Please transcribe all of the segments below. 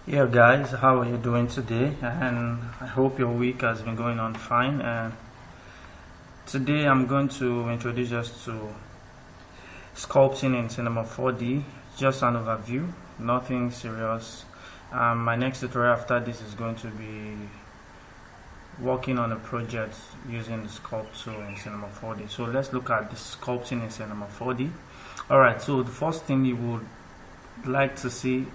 Yeah, guys, how are you doing today? And I hope your week has been going on fine. And today I'm going to introduce us to sculpting in Cinema 4D, just an overview, nothing serious. My next tutorial after this is going to be working on a project using the sculpt tool in Cinema 4D. So let's look at the sculpting in Cinema 4D. Alright, so the first thing you would like to see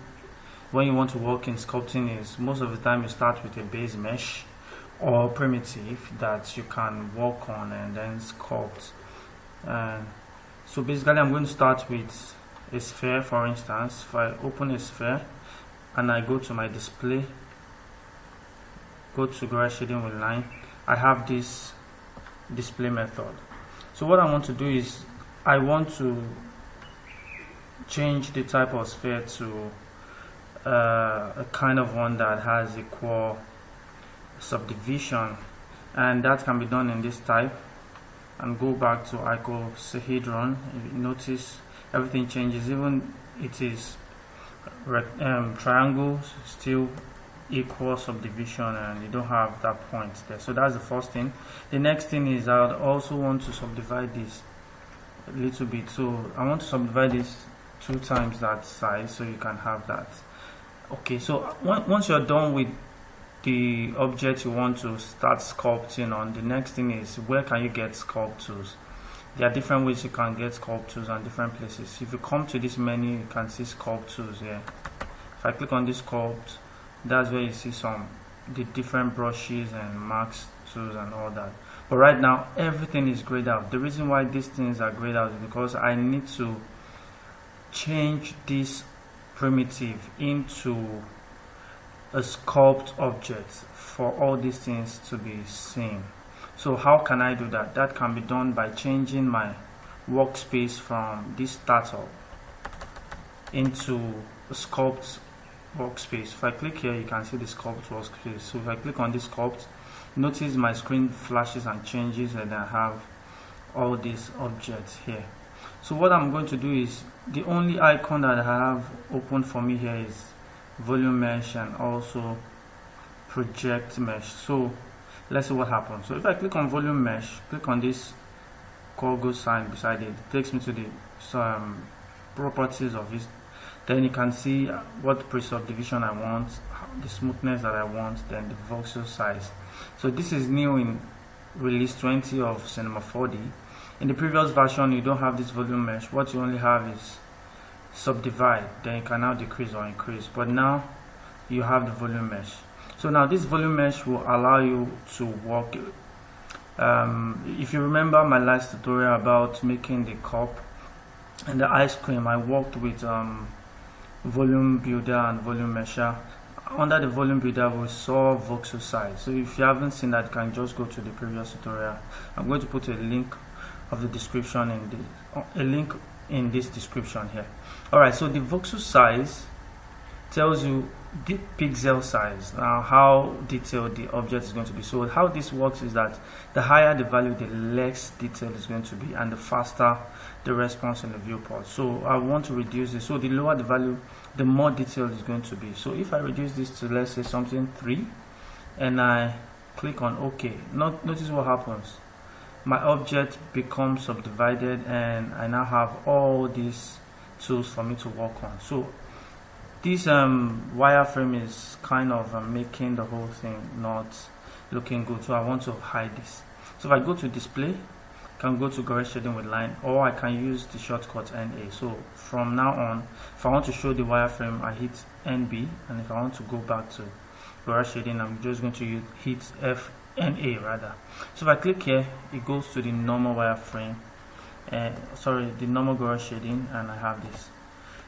when you want to work in sculpting is most of the time you start with a base mesh or primitive that you can work on and then sculpt. So basically I'm going to start with a sphere. For instance, if I open a sphere and I go to my display, go to garage shading with line, I have this display method. So what I want to do is I want to change the type of sphere to a kind of one that has equal subdivision, and that can be done in this type. And go back to icosahedron. If you notice, everything changes, even it is triangles still equal subdivision, and you don't have that point there. So that's the first thing. The next thing is I would also want to subdivide this a little bit. So I want to subdivide this 2 times that size so you can have that. Okay, so once you're done with the object you want to start sculpting on, the next thing is where can you get sculpt tools. There are different ways you can get sculpt tools and different places. If you come to this menu, you can see sculpt tools here. If I click on this sculpt, that's where you see the different brushes and marks tools and all that. But right now everything is grayed out. The reason why these things are grayed out is because I need to change this primitive into a sculpt object for all these things to be seen. So how can I do that? That can be done by changing my workspace from this startup into a sculpt workspace. If I click here, you can see the sculpt workspace. So if I click on this sculpt, notice my screen flashes and changes, and I have all these objects here. So what I'm going to do is, the only icon that I have open for me here is volume mesh and also project mesh. So let's see what happens. So if I click on volume mesh, click on this cargo sign beside it, it takes me to the properties of it. Then you can see what pre-subdivision I want, the smoothness that I want, then the voxel size. So this is new in release 20 of Cinema 4D. In the previous version you don't have this volume mesh. What you only have is subdivide, then you can now decrease or increase, but now you have the volume mesh. So now this volume mesh will allow you to work. If you remember my last tutorial about making the cup and the ice cream, I worked with volume builder and volume mesher. Under the volume builder we saw voxel size. So if you haven't seen that, you can just go to the previous tutorial. I'm going to put a link of the description in this description here. Alright, so the voxel size tells you the pixel size, now how detailed the object is going to be. So how this works is that the higher the value, the less detailed it's going to be, and the faster the response in the viewport. So I want to reduce this. So the lower the value, the more detailed it's going to be. So if I reduce this to, let's say, something 3, and I click on OK, notice what happens. My object becomes subdivided, and I now have all these tools for me to work on. So this wireframe is kind of making the whole thing not looking good, so I want to hide this. So if I go to display, I can go to garage shading with line, or I can use the shortcut NA. So from now on, if I want to show the wireframe, I hit NB, and if I want to go back to garage shading, I'm just going to hit FNA rather. So if I click here, it goes to the normal wireframe, the normal garage shading, and I have this.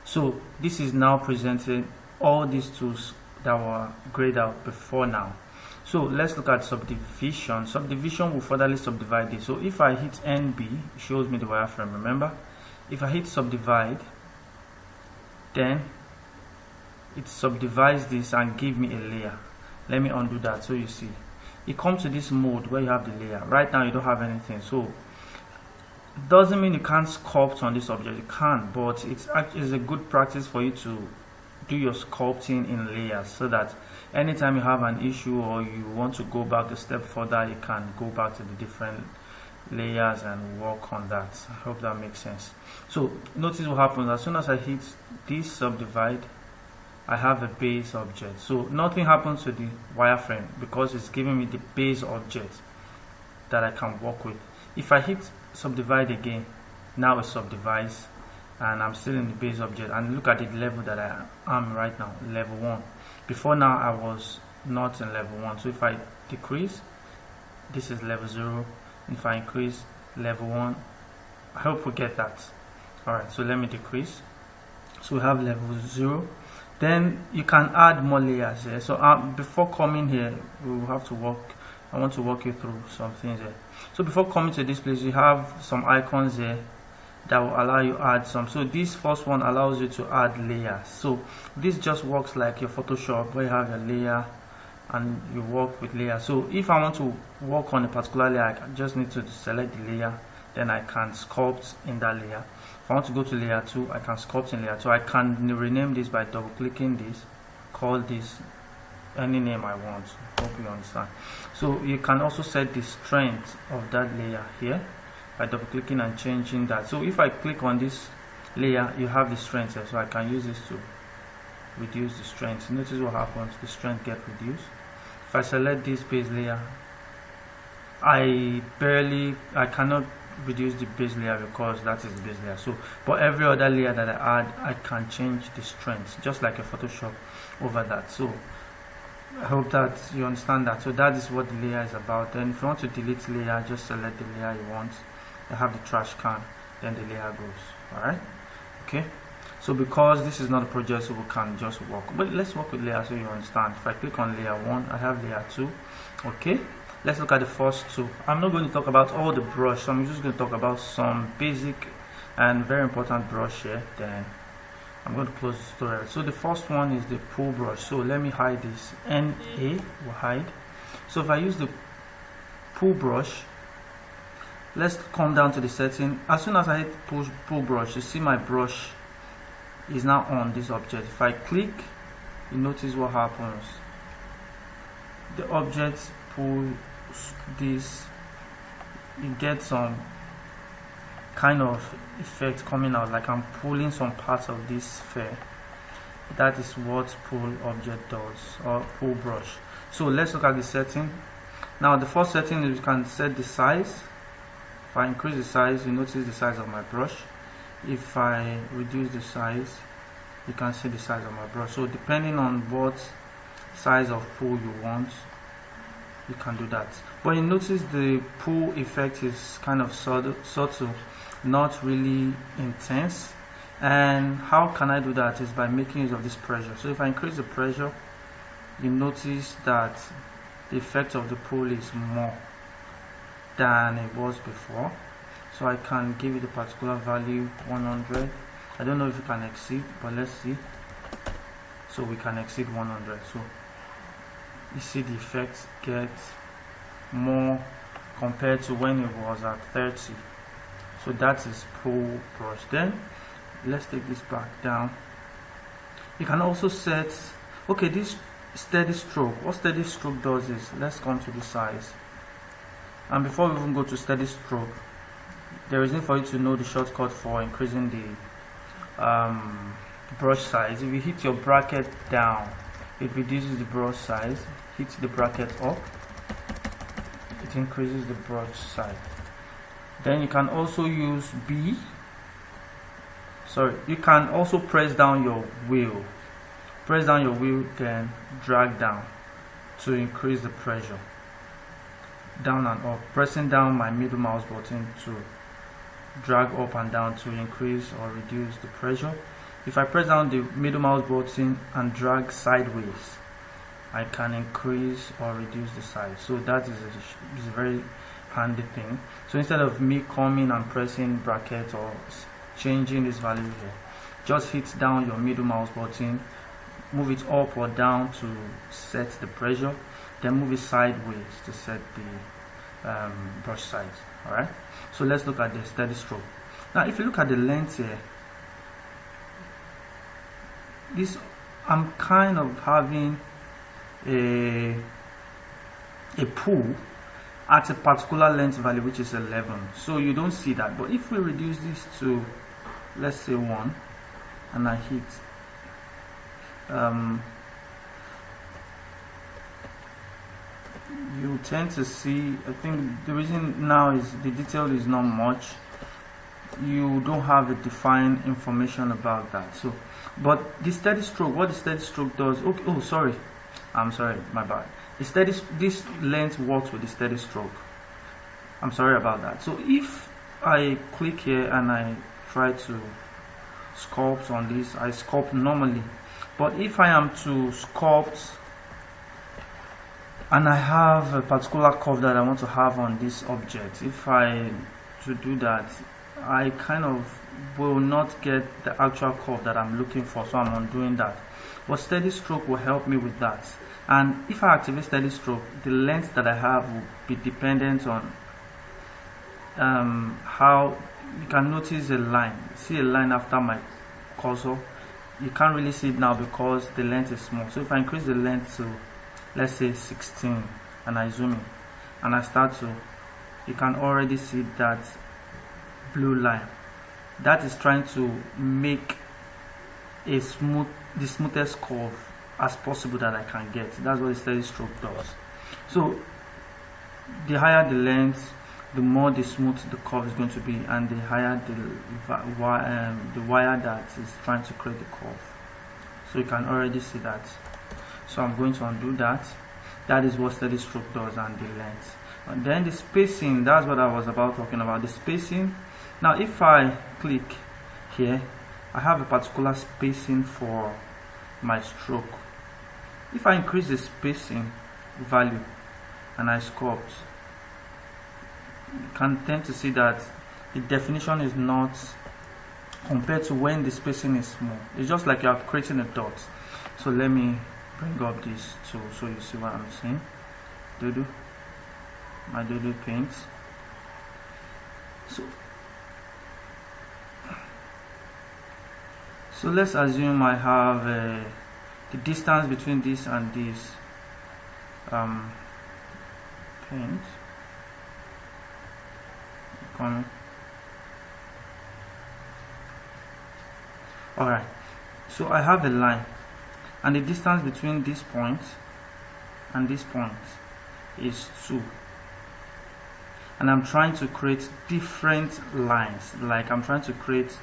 So this is now presented all these tools that were grayed out before now. So let's look at subdivision. Subdivision will furtherly subdivide this. So if I hit NB, it shows me the wireframe. Remember, if I hit subdivide, then it subdivides this and give me a layer. Let me undo that. So you see, it comes to this mode where you have the layer. Right now you don't have anything, so doesn't mean you can't sculpt on this object. You can, but it's a good practice for you to do your sculpting in layers, so that anytime you have an issue or you want to go back a step further, you can go back to the different layers and work on that. I hope that makes sense. So notice what happens as soon as I hit this subdivide, I have a base object. So nothing happens to the wireframe because it's giving me the base object that I can work with. If I hit subdivide again, now it subdivides and I'm still in the base object, and look at the level that I am right now, level 1. Before now I was not in level 1. So if I decrease, this is level 0. If I increase, level 1. I hope we get that. Alright, so let me decrease. So we have level 0. Then you can add more layers here. So before coming here, we will have to walk. I want to walk you through some things here. So before coming to this place, you have some icons here that will allow you add some. So this first one allows you to add layers. So this just works like your Photoshop, where you have your layer and you work with layers. So if I want to work on a particular layer, I just need to select the layer, then I can sculpt in that layer. If I want to go to layer 2, I can sculpt in layer 2. I can rename this by double clicking this, call this any name I want. Hope you understand. So you can also set the strength of that layer here by double clicking and changing that. So if I click on this layer, you have the strength here, so I can use this to reduce the strength. Notice what happens, the strength gets reduced. If I select this base layer, I cannot reduce the base layer because that is the base layer. So but every other layer that I add, I can change the strength, just like a Photoshop over that. So I hope that you understand that. So that is what the layer is about. Then if you want to delete layer, just select the layer you want. I have the trash can, then the layer goes. Alright, okay. So because this is not a project, so we can just work, but let's work with layer so you understand. If I click on layer 1, I have layer 2. Okay, let's look at the first two. I'm not going to talk about all the brush, so I'm just going to talk about some basic and very important brush here, then I'm going to close the tutorial. So the first one is the pull brush. So let me hide this. NA will hide. So if I use the pull brush, let's come down to the setting. As soon as I hit pull brush, you see my brush is now on this object. If I click, you notice what happens. The object pulls this, you get some kind of effect coming out, like I'm pulling some parts of this sphere. That is what pull object does, or pull brush. So let's look at the setting. Now the first setting is you can set the size. If I increase the size, you notice the size of my brush. If I reduce the size, you can see the size of my brush. So depending on what size of pull you want, you can do that. But you notice the pull effect is kind of subtle, not really intense. And how can I do that? Is by making use of this pressure. So if I increase the pressure, you notice that the effect of the pull is more than it was before. So I can give it a particular value, 100. I don't know if you can exceed, but let's see. So we can exceed 100. So you see the effect gets more compared to when it was at 30. So that is pull brush. Then let's take this back down. You can also set, okay, this steady stroke. What steady stroke does is, let's come to the size. And before we even go to steady stroke, there is need for you to know the shortcut for increasing the brush size. If you hit your bracket down, it reduces the brush size. Hit the bracket up, it increases the brush size. Then you can also use B. Sorry, you can also press down your wheel. Press down your wheel, then drag down to increase the pressure. Down and up. Pressing down my middle mouse button to drag up and down to increase or reduce the pressure. If I press down the middle mouse button and drag sideways, I can increase or reduce the size. So that is a very handy thing. So instead of me coming and pressing bracket or changing this value here, just hit down your middle mouse button, move it up or down to set the pressure, then move it sideways to set the brush size. Alright, so let's look at the steady stroke. Now if you look at the length here, this I'm kind of having a pool at a particular length value, which is 11. So you don't see that. But if we reduce this to, let's say 1, and I hit you tend to see, I think the reason now is the detail is not much. You don't have a defined information about that. So, but the steady stroke, what the steady stroke does, okay, oh sorry, I'm sorry, my bad. This length works with the steady stroke. I'm sorry about that. So if I click here and I try to sculpt on this, I sculpt normally. But if I am to sculpt and I have a particular curve that I want to have on this object, if I to do that, I kind of will not get the actual curve that I'm looking for, so I'm undoing that. But steady stroke will help me with that. And if I activate steady stroke, the length that I have will be dependent on how you can notice a line. See a line after my cursor. You can't really see it now because the length is small. So if I increase the length to, let's say 16, and I zoom in and I start to, you can already see that blue line. That is trying to make the smoothest curve as possible that I can get. That's what the steady stroke does. So the higher the length, the more the smooth the curve is going to be, and the higher the wire that is trying to create the curve. So you can already see that. So I'm going to undo that. That is what steady stroke does, and the length. And then the spacing, that's what I was about talking about, the spacing. Now if I click here, I have a particular spacing for my stroke. If I increase the spacing value and I sculpt, you can tend to see that the definition is not compared to when the spacing is small. It's just like you are creating a dot. So let me bring up this tool so you see what I'm saying. My Doodle paint. So let's assume I have the distance between this and this paint. Alright, so I have a line, and the distance between this point and this point is 2, and I'm trying to create different lines. Like I'm trying to create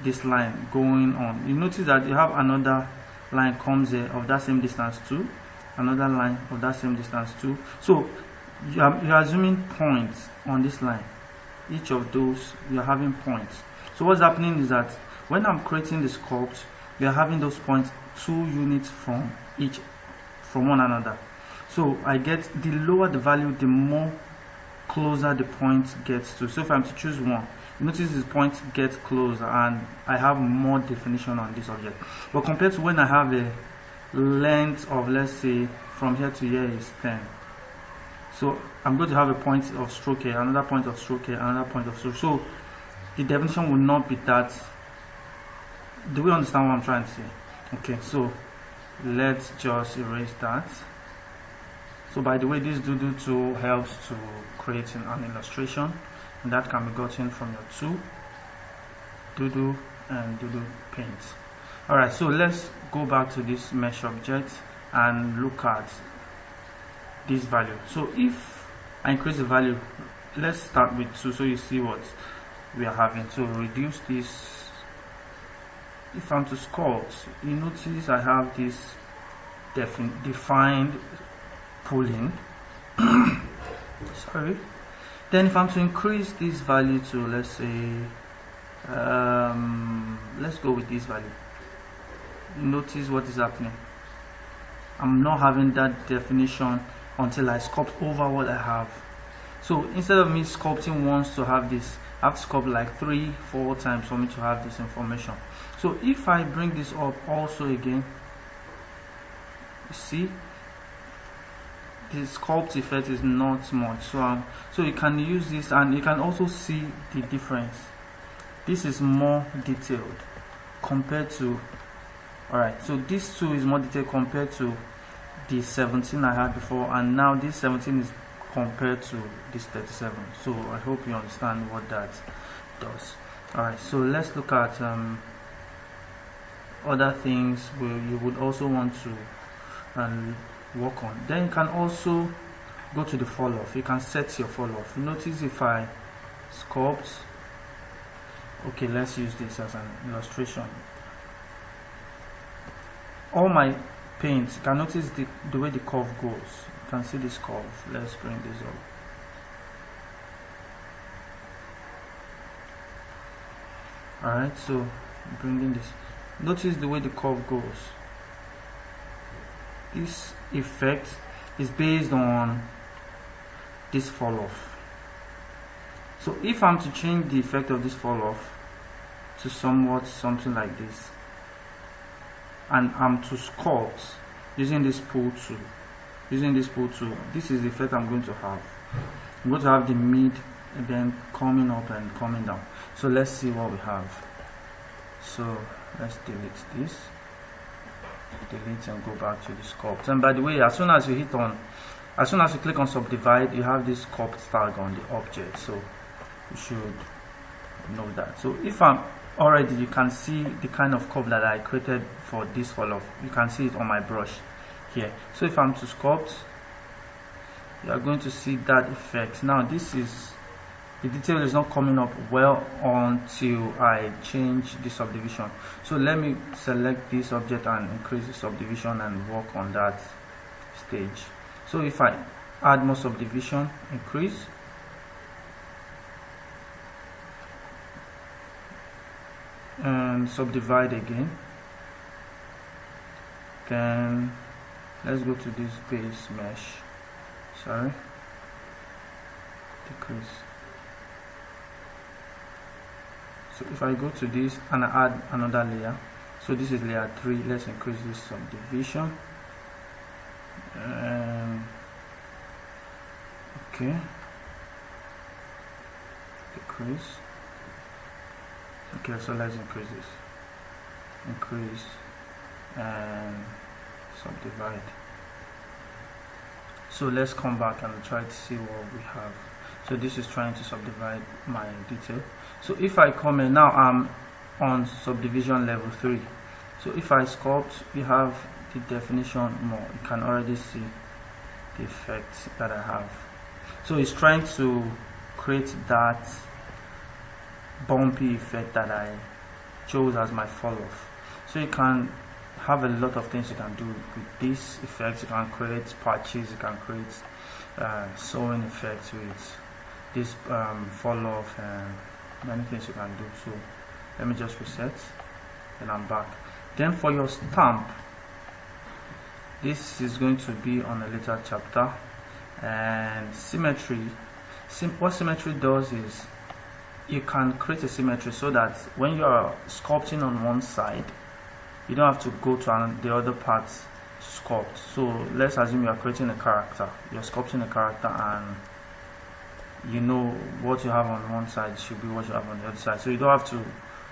this line going on. You notice that you have another line comes here of that same distance too, another line of that same distance too. So you are zooming points on this line. Each of those you are having points. So what's happening is that when I'm creating the sculpt, we are having those points 2 units from one another. So I get, the lower the value, the more closer the point gets to. So if I'm to choose 1, you notice this point gets closer and I have more definition on this object. But compared to when I have a length of, let's say from here to here is 10. So I'm going to have a point of stroke here, another point of stroke here, another point of stroke. So the definition will not be that. Do we understand what I'm trying to say? Okay, so let's just erase that. So by the way, this Doodle tool helps to create an illustration, and that can be gotten from your tool, Doodle and Doodle Paint. Alright, so let's go back to this mesh object and look at this value. So if I increase the value, let's start with 2 so you see what we are having. So reduce this. If I'm to sculpt, you notice I have this defined pulling. Sorry. Then if I'm to increase this value to, let's say let's go with this value, notice what is happening. I'm not having that definition until I sculpt over what I have. So instead of me sculpting once to have this, I have to sculpt like 3-4 times for me to have this information. So if I bring this up also again, you see the sculpt effect is not much. So you can use this, and you can also see the difference. This is more detailed compared to Alright, so this 2 is more detailed compared to the 17 I had before, and now this 17 is compared to this 37. So I hope you understand what that does. Alright, so let's look at other things where you would also want to work on. Then you can also go to the falloff. You can set your falloff. Notice if I sculpt, okay, let's use this as an illustration. All my paints, you can notice the way the curve goes. You can see this curve. Let's bring this up. Alright, so bringing this. Notice the way the curve goes. This effect is based on this fall off. So if I'm to change the effect of this fall off to something like this, and I'm to sculpt using this pull tool, this is the effect I'm going to have. I'm going to have the mid and then coming up and coming down. So let's see what we have. So let's delete this, delete and go back to the sculpt. And by the way, as soon as you click on subdivide, you have this sculpt tag on the object, so you should know that. So if I'm already, you can see the kind of curve that I created for this fall off. You can see it on my brush here. So if I'm to sculpt, you are going to see that effect. Now this is, the detail is not coming up well until I change the subdivision. So let me select this object and increase the subdivision and work on that stage. So if I add more subdivision, increase, and subdivide again, then let's go to this base mesh, decrease. So if I go to this and I add another layer, so this is layer 3, let's increase this subdivision, okay, decrease. Okay, so let's increase this, increase and subdivide. So let's come back and try to see what we have. So this is trying to subdivide my detail. So if I come in now, I'm on subdivision level 3. So if I sculpt, you have the definition more. You can already see the effects that I have. So it's trying to create that bumpy effect that I chose as my fall off. So you can have a lot of things you can do with this effect. You can create patches, you can create sewing effects with this fall off, and many things you can do. So let me just reset and I'm back. Then for your stamp, this is going to be on a later chapter. And symmetry, what symmetry does is you can create a symmetry so that when you are sculpting on one side, you don't have to go to the other part to sculpt. So let's assume you are creating a character, you're sculpting a character, and you know what you have on one side should be what you have on the other side. So you don't have to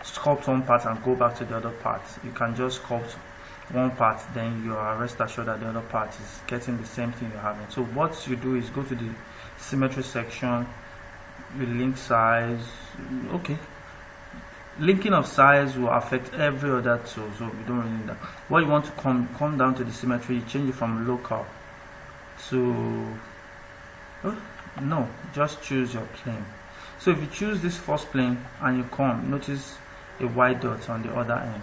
sculpt one part and go back to the other part. You can just sculpt one part, then you are rest assured that the other part is getting the same thing you're having. So what you do is go to the symmetry section, you link size. Okay, linking of size will affect every other tool, so we don't really need that. What you want to come down to the symmetry, you change it from local to no, just choose your plane. So if you choose this first plane and you come, notice a white dot on the other end.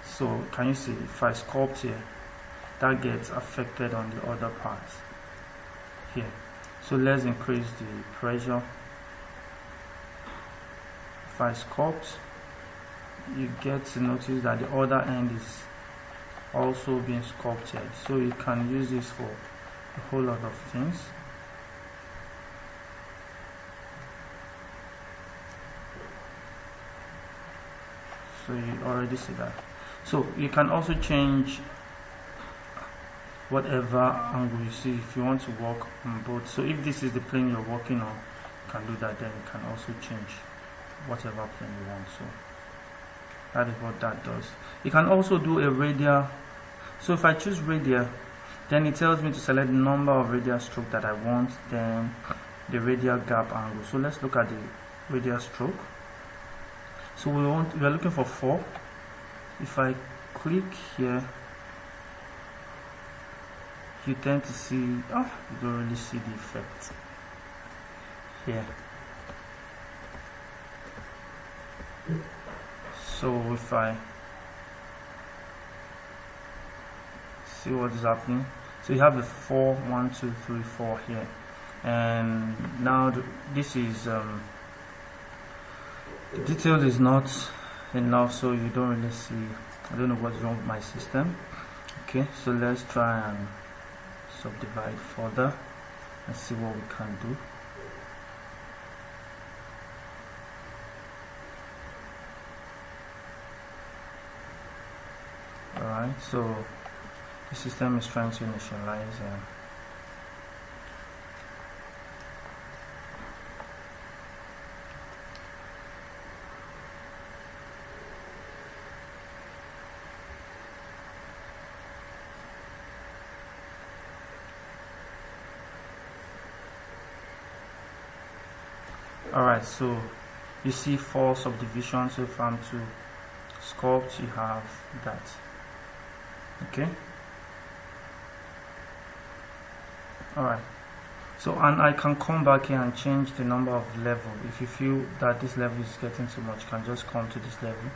So can you see, if I sculpt here, that gets affected on the other part here. So let's increase the pressure. If I sculpt, you get to notice that the other end is also being sculpted. So you can use this for a whole lot of things. So you already see that. So you can also change whatever angle you see if you want to work on both. So if this is the plane you're working on, you can do that. Then you can also change whatever plane you want. So That is what that does. You can also do a radial. So if I choose radial, then it tells me to select the number of radial stroke that I want, then the radial gap angle. So let's look at the radial stroke. So we are looking for 4. If I click here, you tend to see, you don't really see the effect here. So if I see what is happening, so you have a 4, 1, 2, 3, 4 here, and now this is the detail is not enough, so you don't really see. I don't know what's wrong with my system. Okay, so let's try and subdivide further and see what we can do. Alright, so the system is trying to initialize Alright, so you see 4 subdivisions. So if I'm to sculpt, you have that. Okay. Alright, so and I can come back here and change the number of level. If you feel that this level is getting too much, you can just come to this level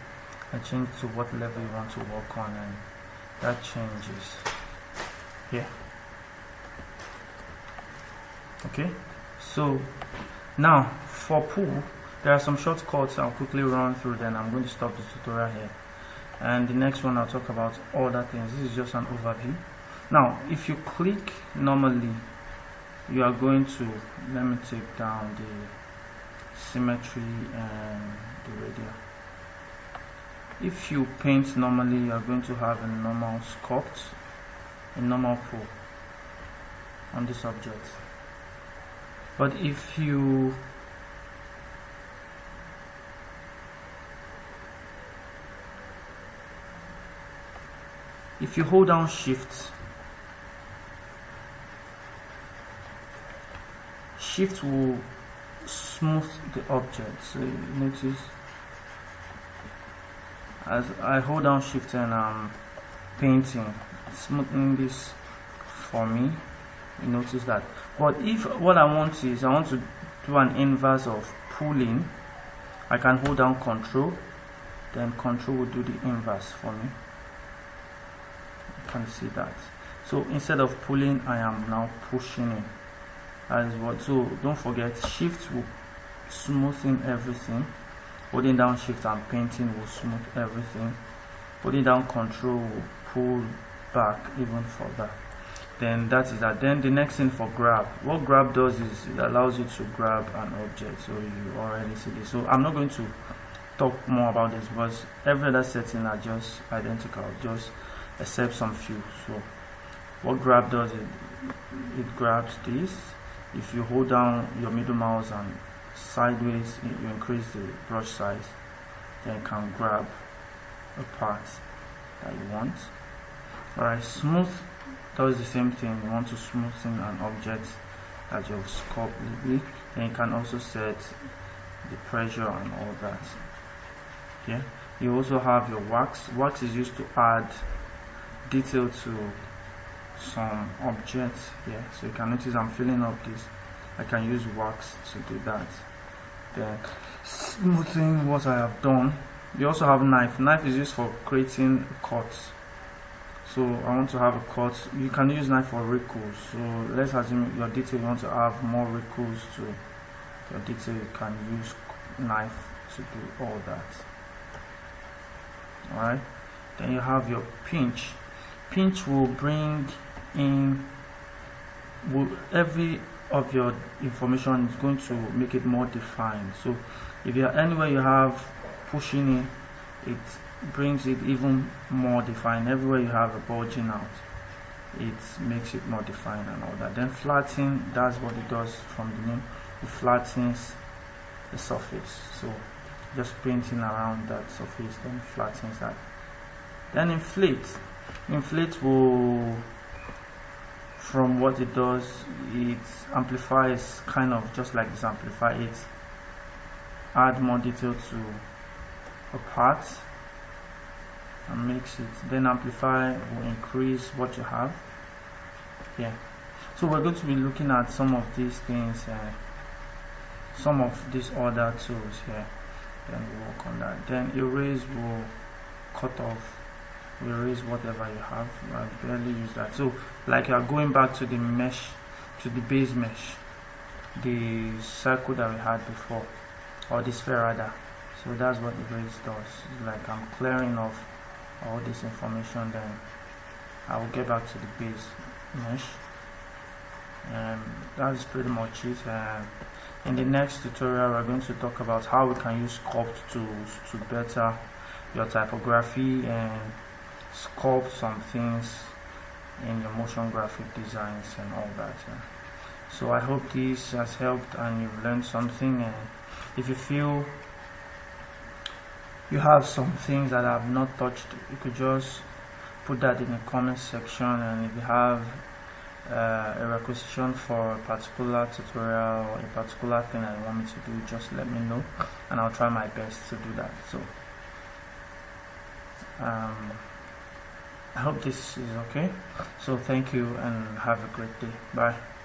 and change to what level you want to work on, and that changes here. Okay, so now for pool, there are some shortcuts I'll quickly run through, then I'm going to stop the tutorial here, and the next one I'll talk about other things. This is just an overview. Now if you click normally, you are going to, let me take down the symmetry and the radial. If you paint normally, you are going to have a normal sculpt, a normal pool on this object. But if you hold down shift will smooth the object. So you notice as I hold down shift and I'm painting, smoothing this for me. You notice that. But if what I want is I want to do an inverse of pulling, I can hold down control, then control will do the inverse for me. You can see that. So instead of pulling, I am now pushing it. That is what. So don't forget, shift will smoothen everything. Holding down shift and painting will smooth everything. Holding down control will pull back even further. Then that is that. Then the next thing for grab, what grab does is it allows you to grab an object. So you already see this. So I'm not going to talk more about this because every other setting are just identical, just except some few. So what grab does, it grabs this. If you hold down your middle mouse and sideways, you increase the brush size, then you can grab a part that you want. Alright, smooth does the same thing. You want to smoothen an object that you've sculpted, then you can also set the pressure and all that. Yeah, you also have your wax. Wax is used to add detail to some objects here. So you can notice I'm filling up this. I can use wax to do that. Then smoothing what I have done. You also have knife. Knife is used for creating cuts. So I want to have a cut. You can use knife for wrinkles. So let's assume your detail, you want to have more wrinkles to your detail. You can use knife to do all that. Alright. Then you have your pinch. Pinch will bring in, every of your information is going to make it more defined. So if you are anywhere you have pushing in, it brings it even more defined. Everywhere you have a bulging out, it makes it more defined and all that. Then flatten, that's what it does from the name. It flattens the surface. So just painting around that surface, then flattens that. Then inflate will, from what it does, it amplifies, kind of just like this amplify it, add more detail to a part and makes it, then amplify will increase what you have here. So we're going to be looking at some of these things, some of these other tools here, then we'll work on that. Then erase will cut off, erase whatever you have. I barely use that. So like you are going back to the mesh, to the base mesh, the circle that we had before, or the sphere rather. So that's what erase does. It's like I'm clearing off all this information, then I will get back to the base mesh. That's pretty much it. In the next tutorial, we're going to talk about how we can use sculpt tools to better your typography and sculpt some things in your motion graphic designs and all that. So I hope this has helped and you've learned something. And if you feel you have some things that I have not touched, you could just put that in the comment section. And if you have a requisition for a particular tutorial or a particular thing that you want me to do, just let me know and I'll try my best to do that. So I hope this is okay. So thank you and have a great day. Bye.